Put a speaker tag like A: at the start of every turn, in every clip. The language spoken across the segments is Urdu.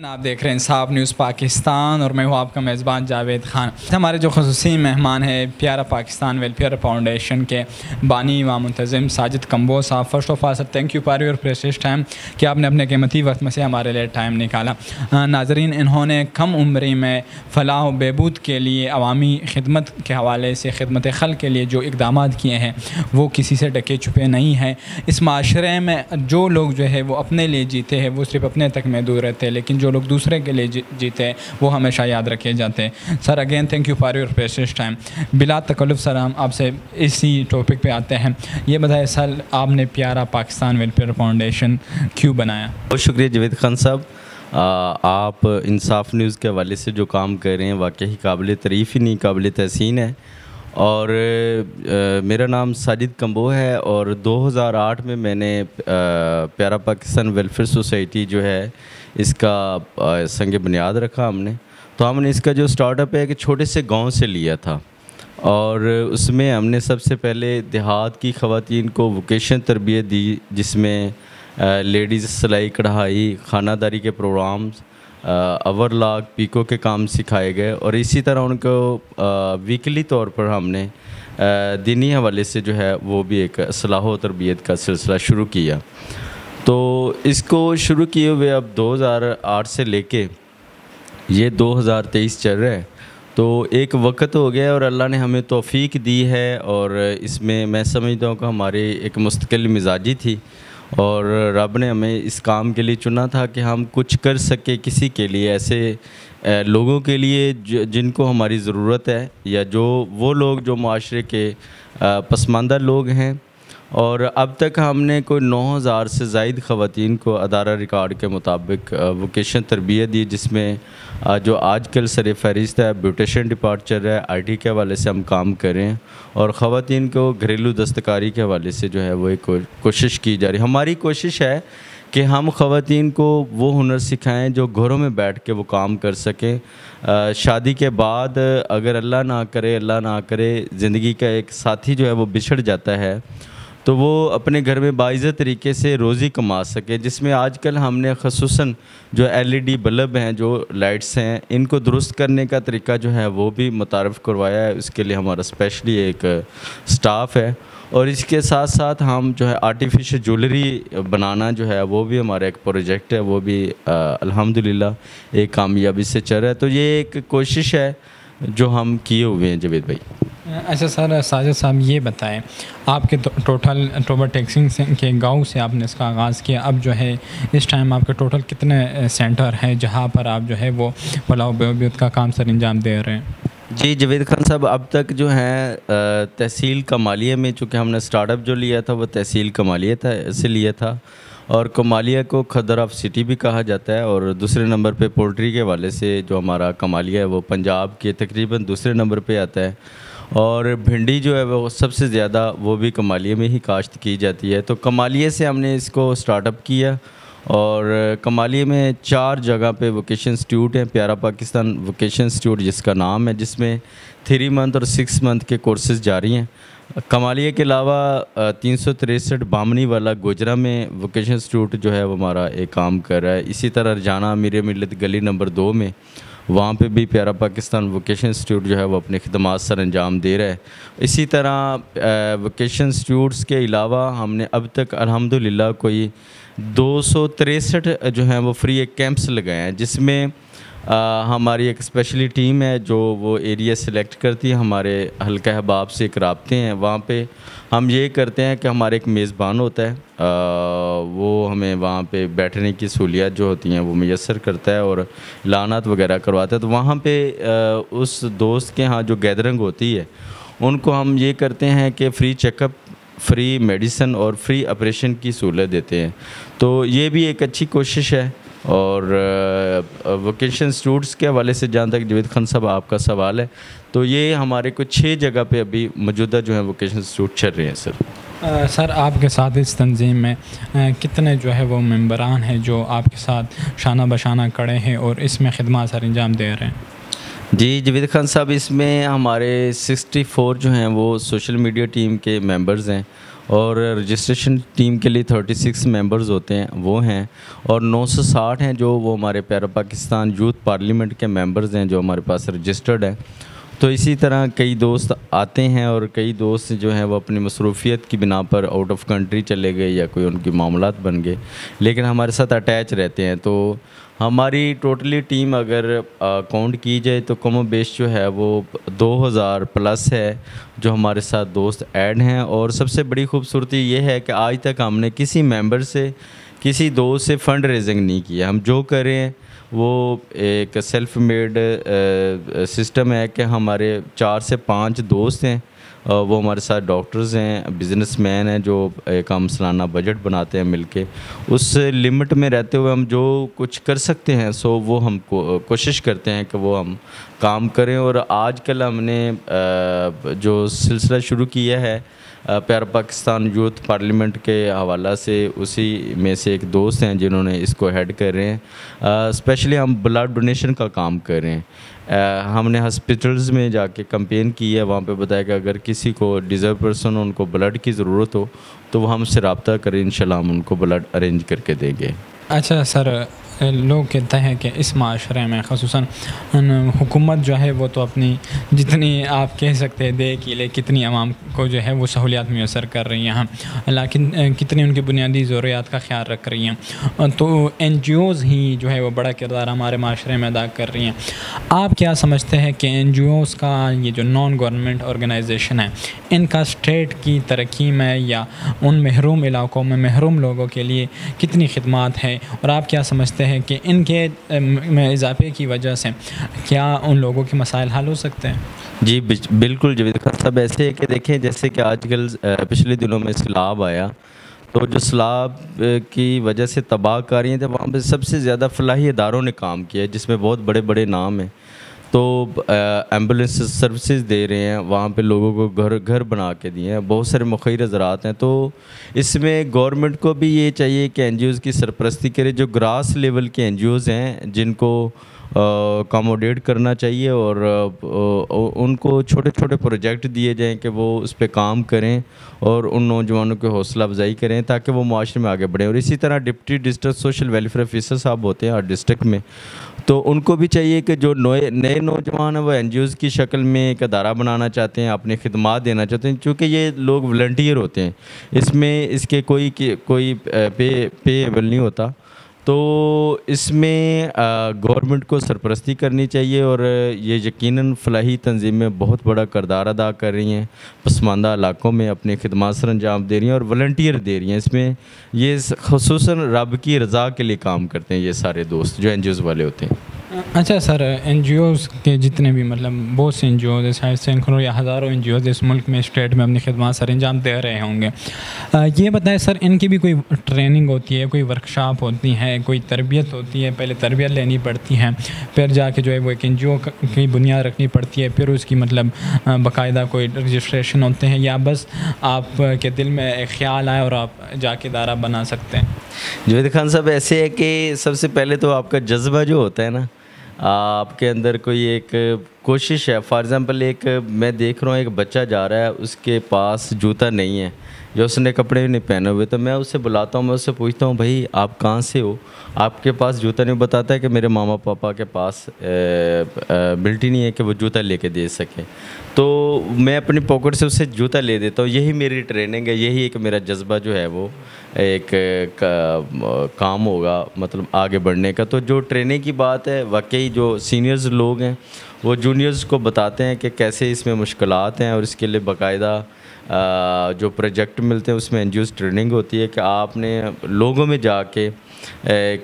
A: آپ دیکھ رہے ہیں انصاف نیوز پاکستان اور میں ہوں آپ کا میزبان جاوید خان. ہمارے جو خصوصی مہمان ہیں پیارا پاکستان ویلفیئر فاؤنڈیشن کے بانی و منتظم ساجد کمبو صاحب. First of all sir thank you for your precious time کہ آپ نے اپنے قیمتی وقت میں سے ہمارے لیے ٹائم نکالا. ناظرین، انہوں نے کم عمری میں فلاح و بہبود کے لیے عوامی خدمت کے حوالے سے خدمت خلق کے لیے جو اقدامات کیے ہیں وہ کسی سے ڈکے چھپے نہیں ہیں. اس معاشرے میں جو لوگ جو ہے وہ اپنے لیے جیتے ہیں وہ صرف اپنے تک محدود رہتے ہیں، لیکن جو لوگ دوسرے کے لیے جیتے ہیں وہ ہمیشہ یاد رکھے جاتے ہیں. Sir again thank you for your precious time. بلا تکلف سر ہم آپ سے اسی ٹاپک پہ آتے ہیں. یہ بتائیں سر، آپ نے پیارا پاکستان ویلفیئر فاؤنڈیشن کیوں بنایا؟
B: بہت شکریہ جاوید خان صاحب. آپ انصاف نیوز کے حوالے سے جو کام کر رہے ہیں واقعی قابل تعریف ہی نہیں، قابل تحسین ہے. اور میرا نام ساجد کمبو ہے اور 2008 میں نے پیارا پاکستان ویلفیئر سوسائٹی جو ہے اس کا سنگ بنیاد رکھا ہم نے. تو ہم نے اس کا جو سٹارٹ اپ ہے کہ چھوٹے سے گاؤں سے لیا تھا، اور اس میں ہم نے سب سے پہلے دیہات کی خواتین کو ووکیشن تربیت دی، جس میں لیڈیز سلائی کڑھائی، خانہ داری کے پروگرامز، اوور لاک، پیکو کے کام سکھائے گئے. اور اسی طرح ان کو ویکلی طور پر ہم نے دینی حوالے سے جو ہے وہ بھی ایک اصلاح و تربیت کا سلسلہ شروع کیا. تو اس کو شروع کیے ہوئے اب 2008 سے لے کے یہ 2023 چل رہا ہے. تو ایک وقت ہو گیا اور اللہ نے ہمیں توفیق دی ہے، اور اس میں سمجھتا ہوں کہ ہماری ایک مستقل مزاجی تھی اور رب نے ہمیں اس کام کے لیے چنا تھا کہ ہم کچھ کر سکے کسی کے لیے، ایسے لوگوں کے لیے جن کو ہماری ضرورت ہے، یا وہ لوگ جو معاشرے کے پسماندہ لوگ ہیں. اور اب تک ہم نے کوئی 9000 سے زائد خواتین کو ادارہ ریکارڈ کے مطابق ووکیشن تربیت دی، جس میں جو آج کل سر فہرست ہے بیوٹیشین ڈپارٹ چل رہا ہے. آئی ٹی کے حوالے سے ہم کام کر رہے ہیں، اور خواتین کو گھریلو دستکاری کے حوالے سے جو ہے وہ ایک کوشش کی جا رہی ہے. ہماری کوشش ہے کہ ہم خواتین کو وہ ہنر سکھائیں جو گھروں میں بیٹھ کے وہ کام کر سکیں. شادی کے بعد اگر اللہ نہ کرے زندگی کا ایک ساتھی جو ہے وہ بچھڑ جاتا ہے تو وہ اپنے گھر میں باعزت طریقے سے روزی کما سکے، جس میں آج کل ہم نے خصوصاً جو LED بلب ہیں، جو لائٹس ہیں، ان کو درست کرنے کا طریقہ جو ہے وہ بھی متعارف کروایا ہے. اس کے لیے ہمارا اسپیشلی ایک سٹاف ہے. اور اس کے ساتھ ساتھ ہم جو ہے آرٹیفیشل جولری بنانا جو ہے وہ بھی ہمارا ایک پروجیکٹ ہے، وہ بھی الحمدللہ ایک کامیابی سے چل رہا ہے. تو یہ ایک کوشش ہے جو ہم کیے ہوئے ہیں جاوید بھائی.
A: اچھا سر، ساجد صاحب یہ بتائیں، آپ کے ٹوٹل ٹوبر ٹیکسنگ کے گاؤں سے آپ نے اس کا آغاز کیا، اب جو ہے اس ٹائم آپ کے ٹوٹل کتنے سینٹر ہیں جہاں پر آپ جو ہے وہ فلاح و بہبود کا کام سر انجام دے رہے ہیں؟
B: جی جاوید خان صاحب، اب تک جو ہے تحصیل کمالیہ میں، چونکہ ہم نے سٹارٹ اپ جو لیا تھا وہ تحصیل کمالیہ سے لیا تھا، اور کمالیہ کو خدر آف سٹی بھی کہا جاتا ہے. اور دوسرے نمبر پہ پولٹری کے حوالے سے جو ہمارا کمالیہ ہے وہ پنجاب کے تقریباً دوسرے نمبر پہ آتا ہے. اور بھنڈی جو ہے وہ سب سے زیادہ وہ بھی کمالیہ میں ہی کاشت کی جاتی ہے. تو کمالیہ سے ہم نے اس کو سٹارٹ اپ کیا، اور کمالیہ میں 4 جگہ پہ ووکیشن انسٹیٹیوٹ ہیں. پیارا پاکستان ووکیشن انسٹیٹیوٹ جس کا نام ہے، جس میں 3 منتھ اور 6 منتھ کے کورسز جاری ہیں. کمالیہ کے علاوہ 363 بامنی والا گوجرا میں ووکیشن انسٹیٹیوٹ جو ہے وہ ہمارا ایک کام کر رہا ہے. اسی طرح رجانہ میر ملت گلی نمبر 2 میں، وہاں پہ بھی پیارا پاکستان ووکیشن انسٹیٹیوٹ جو ہے وہ اپنے خدمات سر انجام دے رہا ہے. اسی طرح ووکیشن انسٹیٹیوٹس کے علاوہ ہم نے اب تک الحمدللہ کوئی 263 جو ہیں وہ فری ایک کیمپس لگائے ہیں، جس میں ہماری ایک اسپیشلی ٹیم ہے جو وہ ایریا سلیکٹ کرتی ہے. ہمارے حلقہ احباب سے ایک رابطے ہیں، وہاں پہ ہم یہ کرتے ہیں کہ ہمارے ایک میزبان ہوتا ہے، وہ ہمیں وہاں پہ بیٹھنے کی سہولیات جو ہوتی ہیں وہ میسر کرتا ہے اور اعلانات وغیرہ کرواتا ہے. تو وہاں پہ اس دوست کے ہاں جو گیدرنگ ہوتی ہے ان کو ہم یہ کرتے ہیں کہ free check up, free medicine اور فری آپریشن کی سہولت دیتے ہیں. تو یہ بھی ایک اچھی کوشش ہے. اور ووکیشن انسٹیٹیوٹس کے حوالے سے جہاں تک جاوید خان صاحب آپ کا سوال ہے، تو یہ ہمارے کچھ 6 جگہ پہ ابھی موجودہ جو ہیں ووکیشن انسٹیٹیوٹ چل رہے ہیں.
A: سر آپ کے ساتھ اس تنظیم میں کتنے جو ہے وہ ممبران ہیں جو آپ کے ساتھ شانہ بشانہ کڑے ہیں اور اس میں خدمات سر انجام دے رہے ہیں؟
B: جی جاوید خان صاحب، اس میں ہمارے 64 جو ہیں وہ سوشل میڈیا ٹیم کے ممبرز ہیں، اور رجسٹریشن ٹیم کے لیے 36 ممبرز ہوتے ہیں وہ ہیں، اور 960 ہیں جو وہ ہمارے پیارا پاکستان یوتھ پارلیمنٹ کے ممبرز ہیں جو ہمارے پاس رجسٹرڈ ہیں۔ تو اسی طرح کئی دوست آتے ہیں، اور کئی دوست جو ہیں وہ اپنی مصروفیت کی بنا پر آؤٹ آف کنٹری چلے گئے یا کوئی ان کی معاملات بن گئے، لیکن ہمارے ساتھ اٹیچ رہتے ہیں۔ تو ہماری ٹوٹلی ٹیم اگر کاؤنٹ کی جائے تو کم و بیش جو ہے وہ 2000 پلس ہے جو ہمارے ساتھ دوست ایڈ ہیں۔ اور سب سے بڑی خوبصورتی یہ ہے کہ آج تک ہم نے کسی ممبر سے، کسی دوست سے فنڈ ریزنگ نہیں کیا۔ ہم جو کریں وہ ایک سیلف میڈ سسٹم ہے کہ ہمارے 4 سے 5 دوست ہیں، وہ ہمارے ساتھ ڈاکٹرز ہیں، بزنس مین ہیں، جو ایک ہم سالانہ بجٹ بناتے ہیں مل کے۔ اس لمٹ میں رہتے ہوئے ہم جو کچھ کر سکتے ہیں سو وہ ہم کوشش کرتے ہیں کہ وہ ہم کام کریں۔ اور آج کل ہم نے جو سلسلہ شروع کیا ہے پیارا پاکستان یوتھ پارلیمنٹ کے حوالہ سے، اسی میں سے ایک دوست ہیں جنہوں نے اس کو ہیڈ کر رہے ہیں۔ اسپیشلی ہم بلڈ ڈونیشن کا کام کر رہے ہیں۔ ہم نے ہاسپٹلز میں جا کے کمپین کی ہے، وہاں پہ بتایا کہ اگر کسی کو ڈیزرو پرسن ان کو بلڈ کی ضرورت ہو تو وہ ہم سے رابطہ کریں، انشاءاللہ ہم ان کو بلڈ ارینج کر کے دیں گے۔
A: اچھا سر، لوگ کہتے ہیں کہ اس معاشرے میں خصوصاً حکومت جو ہے وہ تو اپنی جتنی آپ کہہ سکتے ہیں دے کی لے کتنی عوام کو جو ہے وہ سہولیات میسر کر رہی ہیں، لیکن کتنی ان کی بنیادی ضروریات کا خیال رکھ رہی ہیں، تو این جی اوز ہی جو ہے وہ بڑا کردار ہمارے معاشرے میں ادا کر رہی ہیں۔ آپ کیا سمجھتے ہیں کہ این جی اوز کا یہ جو نان گورنمنٹ آرگنائزیشن ہے، ان کا اسٹیٹ کی ترقی میں یا ان محروم علاقوں میں محروم لوگوں کے لیے کتنی خدمات ہیں، اور آپ کیا سمجھتے ہیں کہ ان کے میں اضافے کی وجہ سے کیا ان لوگوں کے مسائل حل ہو سکتے ہیں؟
B: جی بالکل جاوید خان صاحب، ایسے ہے کہ دیکھیں جیسے کہ آج کل پچھلے دنوں میں سیلاب آیا، تو جو سیلاب کی وجہ سے تباہ کاریاں تھیں وہاں پہ سب سے زیادہ فلاحی اداروں نے کام کیا، جس میں بہت بڑے بڑے نام ہیں۔ تو ایمبولینس سروسز دے رہے ہیں، وہاں پہ لوگوں کو گھر بنا کے دیے ہیں، بہت سارے مخیر حضرات ہیں۔ تو اس میں گورنمنٹ کو بھی یہ چاہیے کہ این جی اوز کی سرپرستی کرے، جو گراس لیول کے این جی اوز ہیں جن کو اکاموڈیٹ کرنا چاہیے، اور ان کو چھوٹے چھوٹے پروجیکٹ دیے جائیں کہ وہ اس پہ کام کریں اور ان نوجوانوں کی حوصلہ افزائی کریں تاکہ وہ معاشرے میں آگے بڑھیں۔ اور اسی طرح deputy district social welfare officer صاحب ہوتے ہیں ہر ڈسٹرکٹ میں، تو ان کو بھی چاہیے کہ جو نئے نوجوان ہیں وہ این جی اوز کی شکل میں ایک ادارہ بنانا چاہتے ہیں، اپنی خدمات دینا چاہتے ہیں، چونکہ یہ لوگ والنٹیئر ہوتے ہیں، اس میں اس کے کوئی پیبل نہیں ہوتا۔ تو اس میں گورنمنٹ کو سرپرستی کرنی چاہیے، اور یہ یقیناً فلاحی تنظیمیں بہت بڑا کردار ادا کر رہی ہیں، پسماندہ علاقوں میں اپنی خدمات سر انجام دے رہی ہیں اور والنٹیئر دے رہی ہیں۔ اس میں یہ خصوصاً رب کی رضا کے لیے کام کرتے ہیں یہ سارے دوست جو این جی اوز والے ہوتے ہیں۔
A: اچھا سر، این جی اوز کے جتنے بھی بہت سے این جی اوز شاید سینکڑوں یا ہزاروں این جی اوز اس ملک میں اسٹیٹ میں اپنی خدمات سر انجام دے رہے ہوں گے، یہ بتائیں سر ان کی بھی کوئی ٹریننگ ہوتی ہے، کوئی ورکشاپ ہوتی ہے، کوئی تربیت ہوتی ہے؟ پہلے تربیت لینی پڑتی ہے، پھر جا کے جو ہے وہ ایک این جی او کی بنیاد رکھنی پڑتی ہے، پھر اس کی باقاعدہ کوئی رجسٹریشن ہوتے ہیں، یا بس آپ کے دل میں ایک خیال آئے اور آپ جا کے ادارہ بنا سکتے ہیں؟
B: جاوید خان صاحب، ایسے ہے کہ سب سے پہلے تو آپ کا جذبہ جو ہوتا ہے نا، آپ کے اندر کوئی ایک کوشش ہے۔ فار ایگزامپل میں دیکھ رہا ہوں ایک بچہ جا رہا ہے، اس کے پاس جوتا نہیں ہے، جو اس نے کپڑے نہیں پہنے ہوئے، تو میں اسے بلاتا ہوں، میں اس سے پوچھتا ہوں بھائی آپ کہاں سے ہو، آپ کے پاس جوتا نہیں؟ بتاتا ہے کہ میرے ماما پاپا کے پاس ابلٹی نہیں ہے کہ وہ جوتا لے کے دے سکیں، تو میں اپنی پاکٹ سے اسے جوتا لے دیتا ہوں۔ یہی میری ٹریننگ ہے، یہی ایک میرا جذبہ جو ہے وہ ایک کام ہوگا مطلب آگے بڑھنے کا۔ تو جو ٹریننگ کی بات ہے، واقعی جو سینئرز لوگ ہیں وہ جونیئرز کو بتاتے ہیں کہ کیسے اس میں مشکلات ہیں، اور اس کے لیے باقاعدہ جو پروجیکٹ ملتے ہیں اس میں این جی اوز ٹریننگ ہوتی ہے کہ آپ نے لوگوں میں جا کے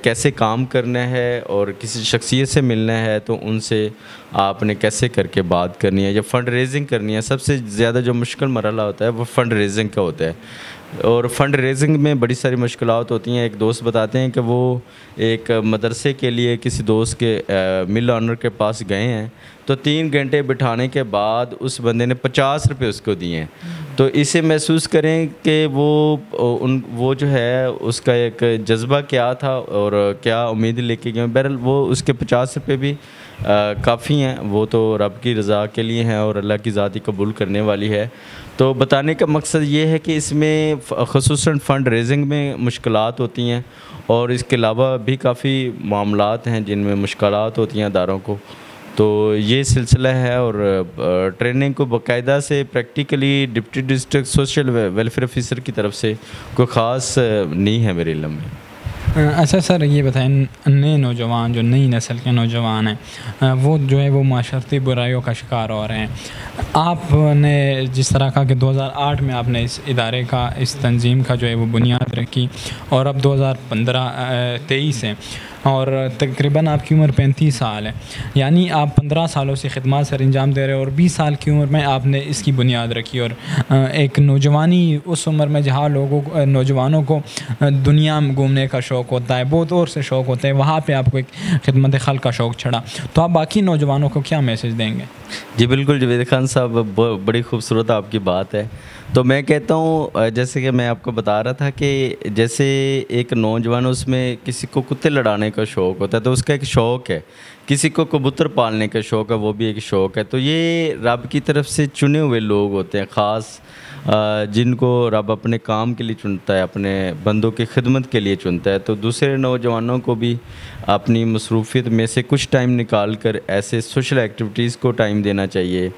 B: کیسے کام کرنا ہے، اور کسی شخصیت سے ملنا ہے تو ان سے آپ نے کیسے کر کے بات کرنی ہے یا فنڈ ریزنگ کرنی ہے۔ سب سے زیادہ جو مشکل مرحلہ ہوتا ہے وہ فنڈ ریزنگ کا ہوتا ہے، اور فنڈ ریزنگ میں بڑی ساری مشکلات ہوتی ہیں۔ ایک دوست بتاتے ہیں کہ وہ ایک مدرسے کے لیے کسی دوست کے مل آنر کے پاس گئے ہیں، تو 3 گھنٹے بٹھانے کے بعد اس بندے نے 50 روپے اس کو دیے ہیں۔ تو اسے محسوس کریں کہ وہ جو ہے اس کا ایک جذبہ کیا تھا اور کیا امید لے کے گئے۔ بہرحال وہ اس کے 50 روپے بھی کافی ہیں، وہ تو رب کی رضا کے لیے ہیں اور اللہ کی ذات ہی قبول کرنے والی ہے۔ تو بتانے کا مقصد یہ ہے کہ اس میں خصوصاً فنڈ ریزنگ میں مشکلات ہوتی ہیں، اور اس کے علاوہ بھی کافی معاملات ہیں جن میں مشکلات ہوتی ہیں اداروں کو۔ تو یہ سلسلہ ہے، اور ٹریننگ کو باقاعدہ سے practically deputy district social welfare officer کی طرف سے کوئی خاص نہیں ہے میرے علم میں۔
A: اچھا سر، یہ بتائیں نئے نوجوان جو نئی نسل کے نوجوان ہیں وہ جو ہے وہ معاشرتی برائیوں کا شکار ہو رہے ہیں۔ آپ نے جس طرح کہا کہ 2008 میں آپ نے اس ادارے کا، اس تنظیم کا جو ہے وہ بنیاد رکھی، اور اب 2023 ہے، اور تقریباً آپ کی عمر 35 سال ہے، یعنی آپ 15 سالوں سے خدمات سر انجام دے رہے ہیں، اور 20 سال کی عمر میں آپ نے اس کی بنیاد رکھی۔ اور ایک نوجوانی اس عمر میں جہاں نوجوانوں کو دنیا میں گھومنے کا شوق ہوتا ہے، بہت اور سے شوق ہوتے ہیں، وہاں پہ آپ کو ایک خدمت خلق کا شوق چڑھا، تو آپ باقی نوجوانوں کو کیا میسج دیں گے؟
B: جی بالکل جاوید خان صاحب، بڑی خوبصورت آپ کی بات ہے۔ تو میں کہتا ہوں، جیسے کہ میں آپ کو بتا رہا تھا کہ جیسے ایک نوجوان، اس میں کسی کو کتے لڑانے کا شوق ہوتا ہے تو اس کا ایک شوق ہے، کسی کو کبوتر پالنے کا شوق ہے، وہ بھی ایک شوق ہے۔ تو یہ رب کی طرف سے چنے ہوئے لوگ ہوتے ہیں خاص، جن کو رب اپنے کام کے لیے چنتا ہے، اپنے بندوں کی خدمت کے لیے چنتا ہے۔ تو دوسرے نوجوانوں کو بھی اپنی مصروفیت میں سے کچھ ٹائم نکال کر ایسے سوشل ایکٹیویٹیز کو ٹائم دینا چاہیے،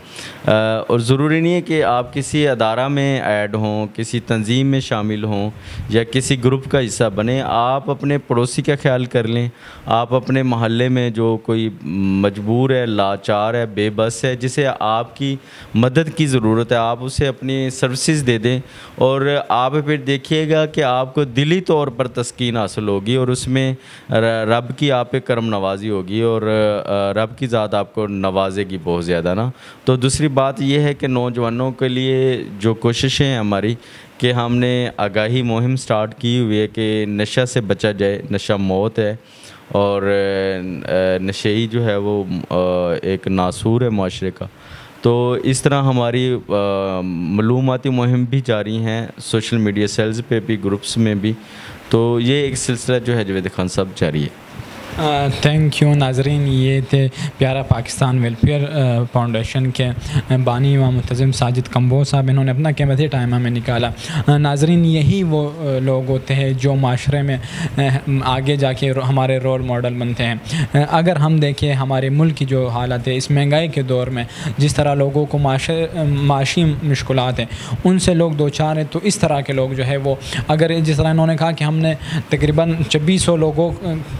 B: اور ضروری نہیں ہے کہ آپ کسی ادارہ میں ایڈ ہوں، کسی تنظیم میں شامل ہوں یا کسی گروپ کا حصہ بنیں۔ آپ اپنے پڑوسی کا خیال کر لیں، آپ اپنے محلے میں جو کوئی مجبور ہے، لاچار ہے، بے بس ہے، جسے آپ کی مدد کی ضرورت ہے، آپ اسے اپنی سروسز دے دیں، اور آپ پھر دیکھیے گا کہ آپ کو دلی طور پر تسکین حاصل ہوگی، اور اس میں رب کی آپ پہ کرم نوازی ہوگی، اور رب کی ذات آپ کو نوازے گی بہت زیادہ نا۔ تو دوسری بات یہ ہے کہ نوجوانوں کے لیے جو کوششیں ہیں ہماری، کہ ہم نے آگاہی مہم سٹارٹ کی ہوئی ہے کہ نشہ سے بچا جائے، نشہ موت ہے، اور نشئی جو ہے وہ ایک ناسور ہے معاشرے کا۔ تو اس طرح ہماری معلوماتی مہم بھی جاری ہیں، سوشل میڈیا سیلز پہ بھی، گروپس میں بھی۔ تو یہ ایک سلسلہ جو ہے جاوید خان صاحب جاری ہے۔
A: تھینک یو ناظرین، یہ تھے پیارا پاکستان ویلفیئر فاؤنڈیشن کے بانی و منتظم ساجد کمبو صاحب، انہوں نے اپنا قیمتی ٹائم ہمیں نکالا۔ ناظرین، یہی وہ لوگ ہوتے ہیں جو معاشرے میں آگے جا کے ہمارے رول ماڈل بنتے ہیں۔ اگر ہم دیکھیں ہمارے ملک کی جو حالت ہے اس مہنگائی کے دور میں، جس طرح لوگوں کو معاشی مشکلات ہیں ان سے لوگ دو چار ہیں، تو اس طرح کے لوگ جو ہے وہ، اگر جس طرح انہوں نے کہا کہ ہم نے تقریباً 2600 لوگوں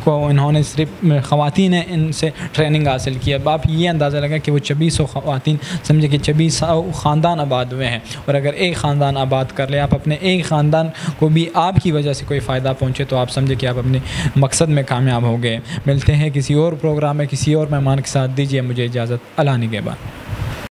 A: کو انہوں نے صرف خواتین نے ان سے ٹریننگ حاصل کی۔ اب آپ یہ اندازہ لگا کہ وہ 2600 خواتین، سمجھے کہ 2600 خاندان آباد ہوئے ہیں، اور اگر ایک خاندان آباد کر لے، آپ اپنے ایک خاندان کو بھی آپ کی وجہ سے کوئی فائدہ پہنچے، تو آپ سمجھے کہ آپ اپنے مقصد میں کامیاب ہو گئے۔ ملتے ہیں کسی اور پروگرام میں کسی اور مہمان کے ساتھ، دیجیے مجھے اجازت، اللہ نگہبان۔